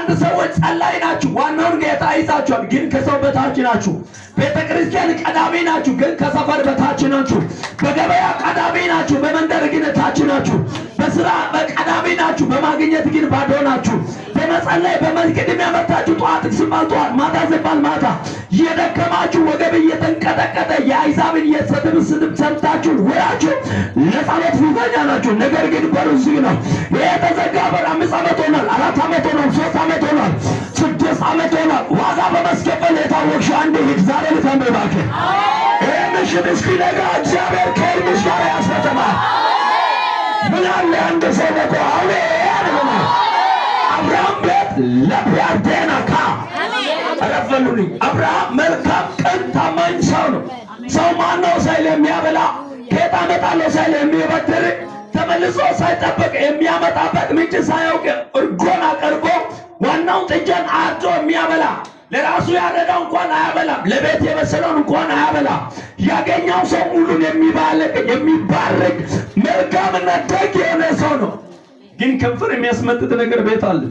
አንዳንድ ሰዎች ጸላይ ናችሁ፣ ዋናውን ጌታ ይዛችኋል፣ ግን ከሰው በታች ናችሁ። ቤተክርስቲያን ቀዳሚ ናችሁ፣ ግን ከሰፈር በታች ናችሁ። በገበያ ቀዳሚ ናችሁ፣ በመንደር ግን ታች ናችሁ። በስራ ቀዳሚ ናችሁ፣ በማግኘት ግን ባዶ ናችሁ። በመጸለይ በመስጊድ የሚያመጣችሁ ጠዋት ሲባል ጠዋት፣ ማታ ሲባል ማታ እየደከማችሁ ወገብ እየተንቀጠቀጠ የአሕዛብን የስድብ ሰምታችሁ ወራችሁ ለጸሎት ፊተኛ ናችሁ። ነገር ግን በሩ ዝግ ነው። የተዘጋ በር 5 ዓመት ሆኗል፣ 4 ዓመት ሆኗል፣ 3 ዓመት ሆኗል፣ 6 ዓመት ሆኗል። ዋጋ በመስከፈል የታወቅሽ አንድ ልጅ ዛሬ ልተምር እባክህ። ይህ ምሽት እስኪነጋ እግዚአብሔር ከሕልምሽ ጋር ያስፈጽማል። ምን አለ አንድ ሰው በቆ አሜን ያልሆነ አብርሃም ቤት ለፒያርቴናካ ረፈሉልኝ። አብርሃም መልካም ቀን ታማኝ ሰው ነው። ሰው ማነው ሳይል የሚያበላ ጌታ አመጣለሁ ሳይል የሚበድር ተመልሶ ሳይጠብቅ የሚያመጣበት ምንጭ ሳያውቅ እርጎን አቀርቦ ዋናው ጥጃን አርዶ የሚያበላ ለራሱ ያረዳው እንኳን አያበላም፣ ለቤት የበሰለውን እንኳን አያበላም። ያገኘው ሰው ሁሉን የሚባርክ መልካምና ደግ የሆነ ሰው ነው። ግን ከንፈር የሚያስመጥጥ ነገር ቤት አለ።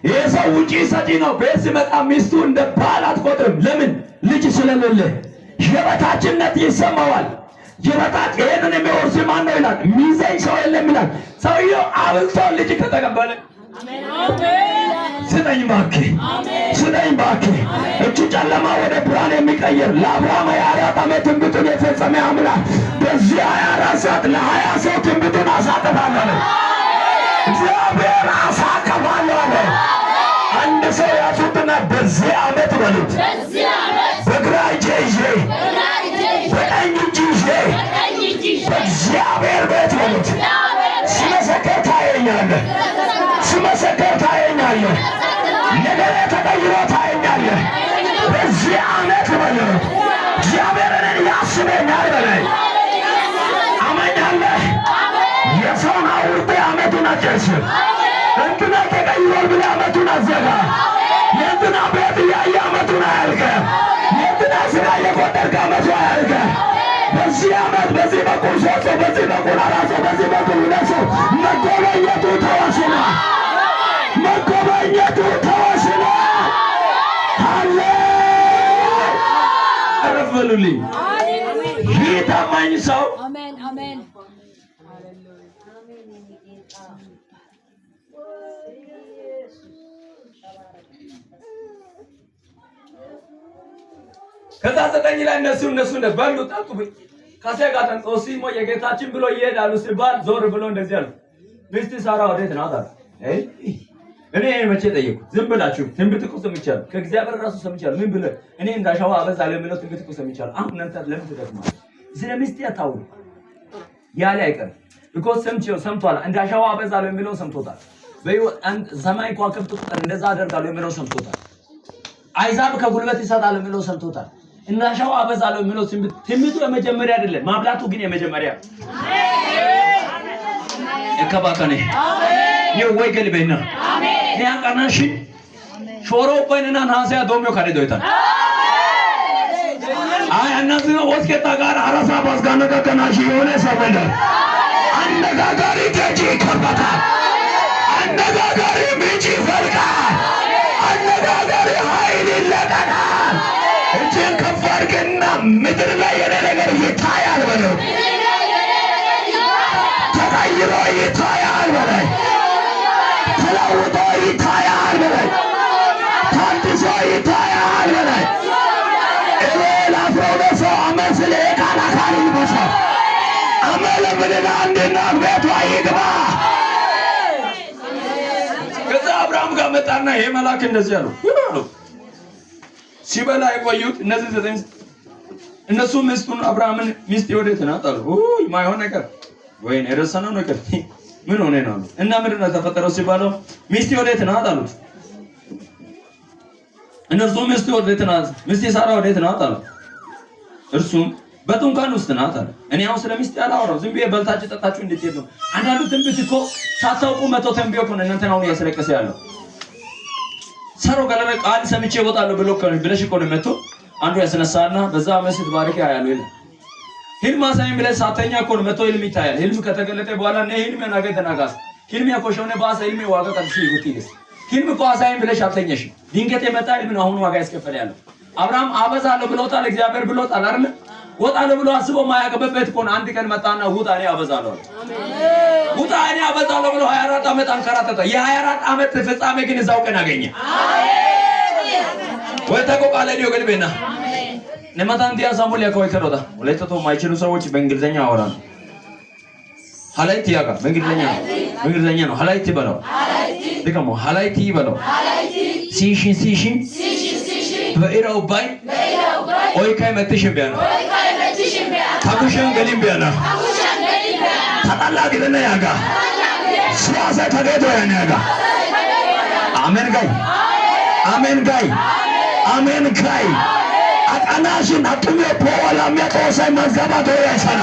ይህ ሰው ውጪ ሰጪ ነው። ቤት ሲመጣ ሚስቱ እንደ ባል አትቆጥርም። ለምን? ልጅ ስለሌለ የበታችነት ይሰማዋል። የበታች ይሄንን የሚወርስ ማን ነው ይላል። ሚዘኝ ሰው የለም ይላል። ሰውየው አብልቶ ልጅ ከተቀበለ ስጠኝ እባክህ፣ ስጠኝ እባክህ። እጁ ጨለማ ወደ ብርሃን የሚቀይር ለአብርሃም 24 ዓመት ትንቢቱን የፈጸመ አምላክ በዚህ 24 ሰዓት ለ20 ሰው ትንቢቱን አሳጥፋለሁ። እግዚአብሔር አሳከፋለሁ አለ። አንድ ሰው ያዙትና በዚህ ዓመት በሉት፣ በግራ እጄ ይዤ በቀኝ እጅ ይዤ በእግዚአብሔር ቤት በሉት ስመሰክር ታየኛለህ፣ ስመሰክር ታየኛለህ፣ ነገሬ ተቀይሮ ታየኛለህ። በዚህ ዓመት በሉት እግዚአብሔርን ያስበኛል በላይ አመኛለህ። የሰውን አውርቴ ዓመቱን አጨርስም። እንትና ተቀይሯል ብለህ ዓመቱን አዘጋ። የእንትና ቤት እያየ ዓመቱን አያልቅም። የእንትና ስራ እየቆጠርክ ዓመቱ አያልቅም። በዚህ ዓመት በዚህ በኩል 3 ሰው፣ በዚህ በኩል 4 ሰው፣ በዚህ በኩል 2 ሰው መጎበኘቱ ተወስኗል። መጎበኘቱ ተወስኗል። አለ አረፈሉልኝ። ይህ ታማኝ ሰው አሜን አሜን። ከዛ 9 ላይ እነሱ በሉ ጠጡ ካሴጋተን ጦሲሞ የጌታችን ብሎ ይሄዳሉ ሲባል ዞር ብሎ እንደዚህ አሉ። ሚስት ሳራ ወዴት ናት አለ። እኔ መቼ ጠየቁ? ዝም ብላችሁ ትንቢት እኮ ሰምቻለሁ፣ ከእግዚአብሔር ራሱ ሰምቻለሁ። ምን ብለህ እኔ እንዳሻዋ አበዛለሁ የሚለው ትንቢት እኮ ሰምቻለሁ። አሁን እናንተ ለምን ትደክማለህ? ስለ ሚስት ያታውሩ ያለ አይቀር እኮ ሰምቷል። እንዳሻዋ አበዛለሁ የሚለው ሰምቶታል። ሰማይ ከዋክብት ቁጥር እንደዛ አደርጋለሁ የሚለው ሰምቶታል። አሕዛብ ከጉልበት ይሰጣል የሚለው ሰምቶታል። እንዳሻዋ አበዛለሁ የሚለው ትንቢቱ የመጀመሪያ አይደለም፣ ማብላቱ ግን የመጀመሪያ። እከባከኔ ይው ወይ ገልበና ያ ቀናሽ ሾሮ በእናና ናሲያ ዶሚዮ ካደዶይታል አይ እነዚህ ወስከታ ጋር አራሳ ባስጋነጋ ቀናሽ የሆነ ሰበለ አነጋጋሪ ገጂ ከበታ አነጋጋሪ ምንጭ ፈልቃ አነጋጋሪ ኃይል ይለቀናል። እጅን ከፍ አድርግና ምድር ላይ የኔ ነገር ይታያል በለው። ተቀይሮ ይታያል በለው። ተለውጦ ይታያል በለው። ታድሶ ይታያል በለው። እቤል አፍሮደሶ አመስሌ ቃላካሪ ይበሳ አመለ ምድና አንድና ቤቷ ይግባ። ከዛ አብርሃም ጋር መጣና ይሄ መልአክ እንደዚህ አሉ ሲበላ የቆዩት እነዚህ 9 እነሱ ሚስቱን አብርሃምን ሚስት ወዴት ናት አሉ። ኦይ ማይሆን ነገር ወይኔ የረሳነው ነገር ምን ሆነ ነው እና ምንድን ነው ተፈጠረው ሲባለው ሚስት ወዴት ናት አሉት። እነሱ ሚስት ወዴት ናት? ሚስት ሳራ ወዴት ናት አሉ። እርሱም በድንኳን ውስጥ ናት አለ። እኔ አሁን ስለ ሚስት ያላወራው ዝም ብዬ በልታችሁ ጠጣችሁ እንድትሄዱ ነው። አንዳንዱ ትንቢት እኮ ሳታውቁ መቶ ተንቢዮ እኮ እናንተ ነው ያስለቀሰ ያለው። ሰሮ ገለለ ቃል ሰምቼ እወጣለሁ ብሎ ብለሽ እኮ ነው መጥቶ አንዱ ያስነሳና በዛ መስት ባሪክ ያያለው ይላል። ህልም አሳይም ብለሽ ሳተኛ እኮ ነው መጥቶ ህልም ይታያል። ህልም ከተገለጠ በኋላ ነው ህልም ያናገ ተናጋስ ህልም ያኮሽone ባሰ ህልም ዋጋ ቀጥሽ ይጉት ይልስ ህልም እኮ አሳይም ብለሽ አልተኛሽም። ድንገት የመጣ ህልም ነው አሁን ዋጋ ያስከፈለ ያለው። አብርሃም አበዛለሁ ብሎታል፣ እግዚአብሔር ብሎታል አይደል? ወጣለሁ ብሎ አስቦ ማያቀበበት እኮ ነው። አንድ ቀን መጣና ውጣ እኔ አበዛለሁ አለ። ውጣ እኔ አበዛለሁ ብሎ 24 ዓመት አንከራተተ። የ24 ዓመት ፍጻሜ ግን እዛው ቀን አገኘ። ወይ ተቆቃለ ዲዮ ገልቤና ለማታን ዲያ ሳሙል ያከወይ ተሮዳ ወለተቶ ማይችሉ ሰዎች በእንግሊዘኛ አወራሉ። ሀላይቲ ያጋ በእንግሊዘኛ ነው። ሀላይቲ በለው ደግሞ ሀላይቲ በለው ሲሽን በኢራው ባይ ኦይ ካይ መትሽም ቢያና ታኩሽን ገሊም ቢያና ታላላ ግለና ያጋ ስዋሰ ተገዶ ያና ያጋ አሜን ጋይ አቃናሽን አጥሜ ፖዋላ የሚያቆሳይ መዝጋባት ያይሰና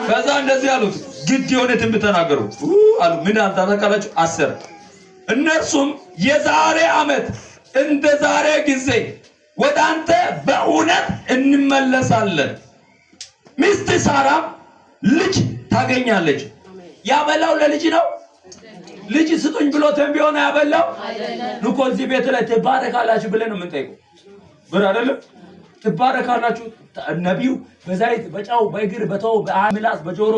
ከዛ እንደዚህ አሉት። ግድ የሆነ ትንቢት ተናገሩ አሉ። ምን አልታተካላችሁ 10 እነርሱም የዛሬ ዓመት እንደ ዛሬ ጊዜ ወደ አንተ በእውነት እንመለሳለን፣ ሚስት ሳራ ልጅ ታገኛለች። ያበላው ለልጅ ነው። ልጅ ስጡኝ ብሎ ተንቢዮና ያበላው ንኮ እዚህ ቤት ላይ ትባረካላችሁ ብለን ነው የምንጠይቀው። ብር አይደለም ትባረካላችሁ። ነቢዩ በዛይት በጫው በእግር በተው በአምላስ በጆሮ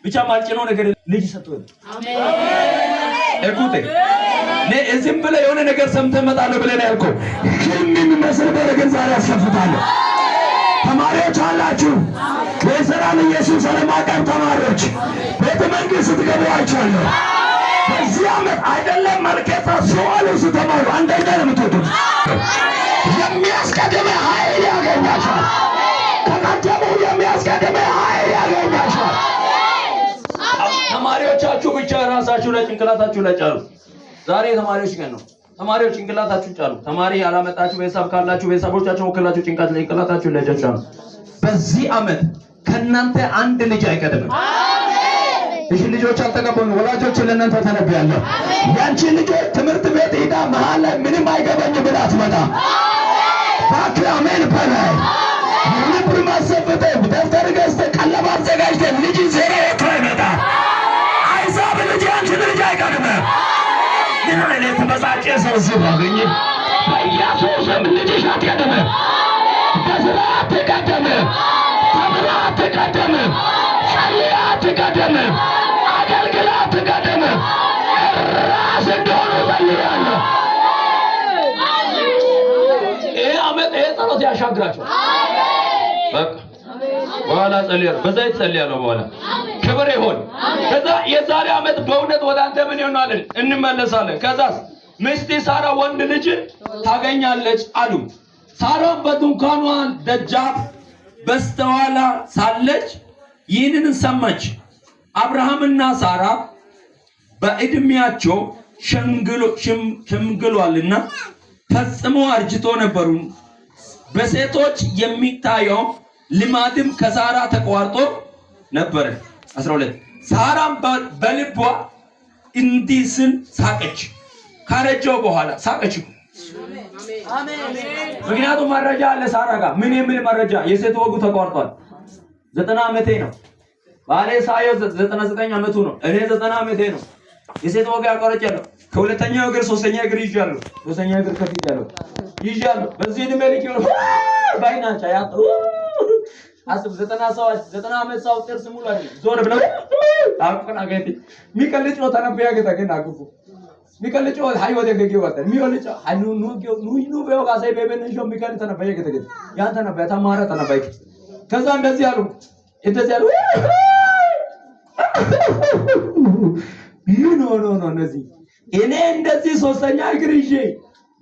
ብቻ ማልጭነው ነገር ልጅ ሰጥቶኝ አሜን። እኩቴ እዚህም ብለህ የሆነ ነገር ሰምተህ መጣለህ ብለህ ነው ያልከው። ህልም የሚመስል ነገር ዛሬ አስከፍታለሁ። ተማሪዎች አላችሁ በሰላም ኢየሱስ ዓለም ተማሪዎች ቤተ መንግስት ስትገቡ አይቻለሁ። በዚህ ዓመት አይደለም መልከታ ሰዋሉ ስተማሩ አንደኛ ነው የምትወጡት። የሚያስቀድም ኃይል ያገኛችኋል። ከቀደሙ የሚያስቀድም ኃይል ያገኛችኋል። ተማሪዎቻችሁ ብቻ ራሳችሁ ላይ ጭንቅላታችሁ ላይ ጫሉ። ዛሬ ተማሪዎች ቀን ነው። ተማሪዎች ጭንቅላታችሁ ጫሉ። ተማሪ ያላመጣችሁ ቤተሰብ ካላችሁ ቤተሰቦቻችሁ ወክላችሁ ጭንቅላታችሁ ላይ ጫሉ። በዚህ ዓመት ከናንተ አንድ ልጅ አይቀድምም። እሺ ልጆች አልተቀበሉ ወላጆች ለእናንተ ተነብያለሁ። ያንቺ ልጆች ትምህርት ቤት ሄዳ መሃል ላይ ምንም አይገባኝ ብላ አትመጣ። ባክህ አሜን በላይ ልብር ማሰፈተ ደፍተር ገዝተህ ቀለብ አዘጋጅተህ ልጅ ዘሬ ይመጣ። አይዛብ ልጅ አንቺ ልጅ አይቀድምም። ምን አይነት ተመሳጨ ሰው ሲባገኝ በኢየሱስም ልጅሽ አትቀድምም። በስራ አትቀድምም። ተምራ አትቀድምም። ጸልያ አትቀድምም። አገልግላ አትቀድምም። ራስ እንደሆኑ ጸልያለሁ። ይህ ዓመት ይህ ጸሎት ያሻግራቸው። በቃ በኋላ ጸልያለሁ። በዛይት ጸልያለሁ። በኋላ ክብር ይሁን። ከዛ የዛሬ ዓመት በእውነት ወደ አንተ ምን ይሆናል እንመለሳለን። ከዛስ ሚስት ሳራ ወንድ ልጅ ታገኛለች አሉ። ሳራም በድንኳኗ ደጃፍ በስተኋላ ሳለች ይህንን ሰማች። አብርሃምና ሳራ በእድሜያቸው ሸምግሏልና ፈጽሞ አርጅቶ ነበሩ። በሴቶች የሚታየው ልማድም ከሳራ ተቋርጦ ነበር። 12 ሳራም በልቧ እንዲህ ስል ሳቀች። ካረጀው በኋላ ሳቀች። ምክንያቱም መረጃ አለ ሳራ ጋር። ምን የሚል መረጃ? የሴት ወጉ ተቋርጧል። 90 ዓመቴ ነው። ባሌ ሳየው 99 ዓመቱ ነው። እኔ 90 ዓመቴ ነው። የሴት ወግ ያቋርጫለሁ። ከሁለተኛው እግር ሶስተኛ እግር ይዣለሁ። ሶስተኛ እግር ከፊት ያለው ይዣለሁ። በዚህ እድሜ ልክ ነው ባይናቻ ያጥሩ አስብ 90 ዓመት ሰው ጥርስ ሙሉ አይደል ዞር ብለው አቁና ገቲ ሚቀልጭ ነው ተነብያ ገተገና አቁፉ ሚቀልጭ ነው ሃይ ወደ ገገ ወጣ ሚወልጭ አኑ ኑ በዮጋ ሳይ በበነጆ ሚቀል ተነብያ ገተገ ያን ተነብያ ተማረ ተነብያ ከዛ እንደዚህ አሉ ኖ እነዚህ እኔ እንደዚህ ሶስተኛ እግር ይዤ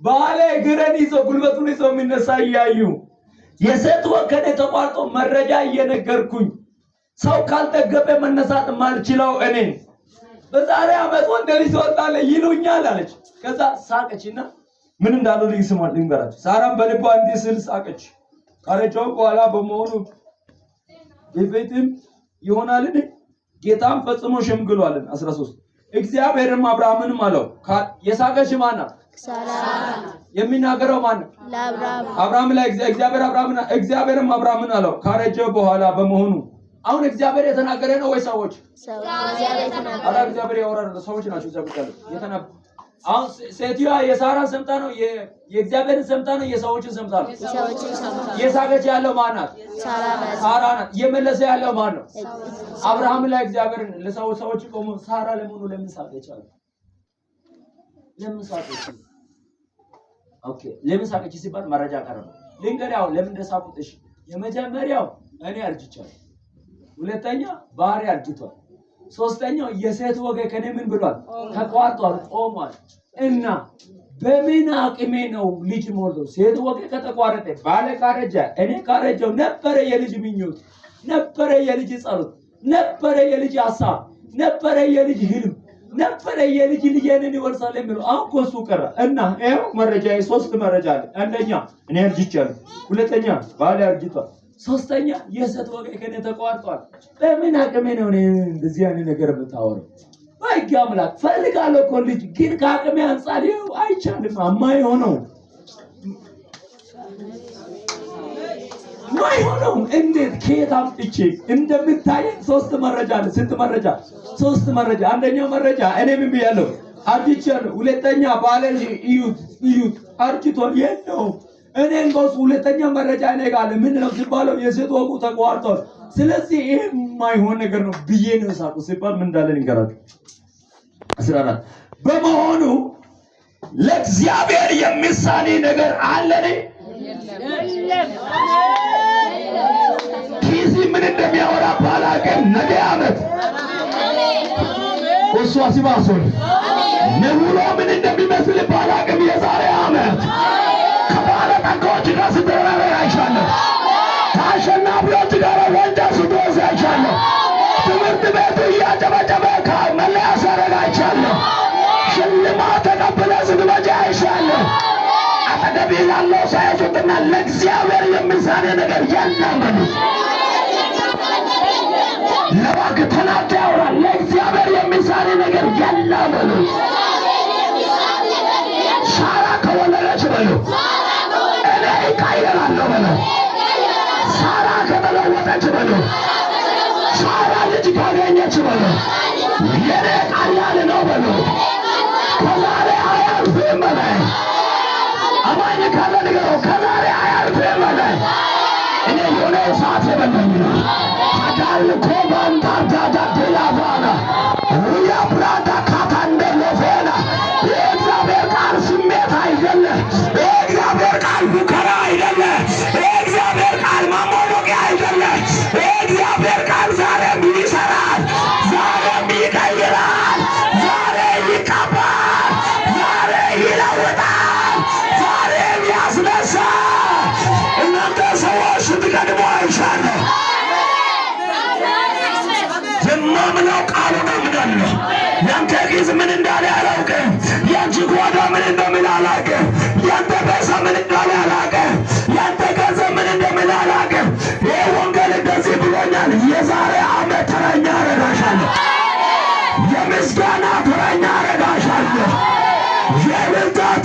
ባለ እግረን ይዞ ጉልበቱን ይዞ የሚነሳ እያዩ የሴት ወከኔ ተቋርጦ መረጃ እየነገርኩኝ ሰው ካልተገበ መነሳት ማልችለው እኔ በዛሬ ዓመት ወንድ ልጅ ወጣለ ይሉኛል አለች። ከዛ ሳቀችና ምን እንዳሉ ልይስማል ልንገራችሁ። ሳራም በልቧ እንዲህ ስል ሳቀች። ካረጀው በኋላ በመሆኑ ይፈትም ይሆናልን? ጌታም ፈጽሞ ሸምግሏልን። 13 እግዚአብሔርም አብርሃምንም አለው የሳቀች ማን ናት? ሳራ። የሚናገረው ማን ነው? አብርሃም ላይ እግዚአብሔርም አብርሃምን አለው ካረጀው በኋላ በመሆኑ አሁን እግዚአብሔር የተናገረ ነው ወይ ሰዎች? እግዚአብሔር ያወራል። ሰዎች ናቸው ዘብቀሉ የተናገረ። አሁን ሴትዮዋ የሳራን ሰምታ ነው የእግዚአብሔርን ሰምታ ነው የሰዎችን ሰምታ ነው? የሳቀች ያለው ማን ናት? ሳራ ናት። እየመለሰ ያለው ማን ነው? አብርሃም ላይ እግዚአብሔርን ለሰዎች ቆሞ ሳራ ለምን ሳቀች አለ? ለምን ሳቀች? ኦኬ ለምን ሳቀች ሲባል መረጃ ቀረበ። ልንገሪያው ለምን እንደሳቁት? እሺ የመጀመሪያው እኔ አርጅቻለሁ፣ ሁለተኛ ባህሪ አርጅቷል፣ ሶስተኛው የሴት ወገን ከኔ ምን ብሏል? ተቋርጧል፣ ቆሟል። እና በምን አቅሜ ነው ልጅ ሞልቶ? ሴት ወገን ከተቋረጠ ባለ ካረጀ እኔ ካረጀው ነበረ የልጅ ምኞት፣ ነበረ የልጅ ጸሎት፣ ነበረ የልጅ ሐሳብ፣ ነበረ የልጅ ህልም፣ ነበረ የልጅ ልጄን ይወርሳል የሚለው አሁን ኮሱ ቀረ። እና ይሄው መረጃ ሶስት መረጃ አለ። አንደኛ እኔ አርጅቻለሁ፣ ሁለተኛ ባለ አርጅቷል፣ ሶስተኛ የሴት ወገን ከኔ ተቋርጧል። በምን አቅሜ ነው እንደዚህ አይነት ነገር የምታወራው? ባይጋ አምላክ ፈልጋለሁ እኮ ልጅ ግን ከአቅሜ አንፃር ይኸው አይቻልም። የማይሆነው እንዴት ከየት አምጥቼ እንደምታየኝ ሶስት መረጃ አለ። ስንት መረጃ? ሶስት መረጃ። አንደኛው መረጃ እኔ ምን ብያለሁ? አርጅቻለሁ። ሁለተኛ ባለ እዩት አርጅቷል የለው እኔ እንኳን ሁለተኛ መረጃ እኔ ጋር ምን ነው ሲባለው የሴት ወጉ ተቋርጧል። ስለዚህ ይሄ የማይሆን ነገር ነው ብዬ ነው ሳቁ ሲባል ምን እንዳለ ንገራችሁ። 14 በመሆኑ ለእግዚአብሔር የሚሳኔ ነገር አለ? የለም። ኪዚ ምን እንደሚያወራ ባላቀን ነገ ዓመት እሱ አሲባሶል ነውሮ ምን እንደሚመስል ባላቀን የዛሬ ዓመት ከባለጠጎች ጋር ስትራራ አይቻለሁ። ከአሸናፊዎች ጋር ወንጃ ስትወስድ አይቻለሁ። ትምህርት ቤቱ እያጨበጨበ ከመለያ ሲያደርግ አይቻለሁ። ሽልማት ተቀብለህ ስትመጪ አይቻለሁ። አጠገብ ላለው ሳያዙትና ለእግዚአብሔር የሚሳኔ ነገር የለም በሉ። ለባክ ተናንተ ያወራል። ለእግዚአብሔር የሚሳኔ ነገር የለም በሉ። ሳራ ከወለደች በሉ እኔ ይቀየራለሁ በሉ። ሳራ ከተለወጠች በሉ። ሳራ ልጅ ካገኘች በሉ የኔ ቀላል ነው በሉ። ከዛሬ አያልፍም በላይ አማኝ ካለ ንገረው። ከዛሬ አያልፍም በላይ እኔ የሆነ ሰዓት የበለኝ ነው። ታዳል ኮባንታ ዳዳላቫና ሩያ ብራዳ ካታንደሎፌና የእግዚአብሔር ቃል ስሜት አይደለ። የእግዚአብሔር ቃል ቡከራ አይደለ። የእግዚአብሔር ቃል ማሞሎቂያ አይደለ። የእግዚአብሔር ቃል ዛሬም ይሰራል፣ ዛሬም ይቀይራል፣ ዛሬ ይቀባል፣ ዛሬ ይለውጣል፣ ዛሬም ያስነሳል። እናንተ ሰዎች ስትቀድሞ አይሻለሁ። የማምነው ቃሉ ነው ምናለሁ። ያንተ ጊዜ ምን እንዳለ አላውቅም። ያንቺ ጓዳ ምን እንደምን አላውቅም። ያንተ በሳ ምን እንዳለ አላውቅም። ያንተ ገንዘብ ምን እንደምን አላውቅም። ይህ ወንጌል እንደዚህ ብሎኛል። የዛሬ ዓመት ተረኛ አረጋሻለሁ። የምስጋና ተረኛ አረጋሻለሁ። የብልጣት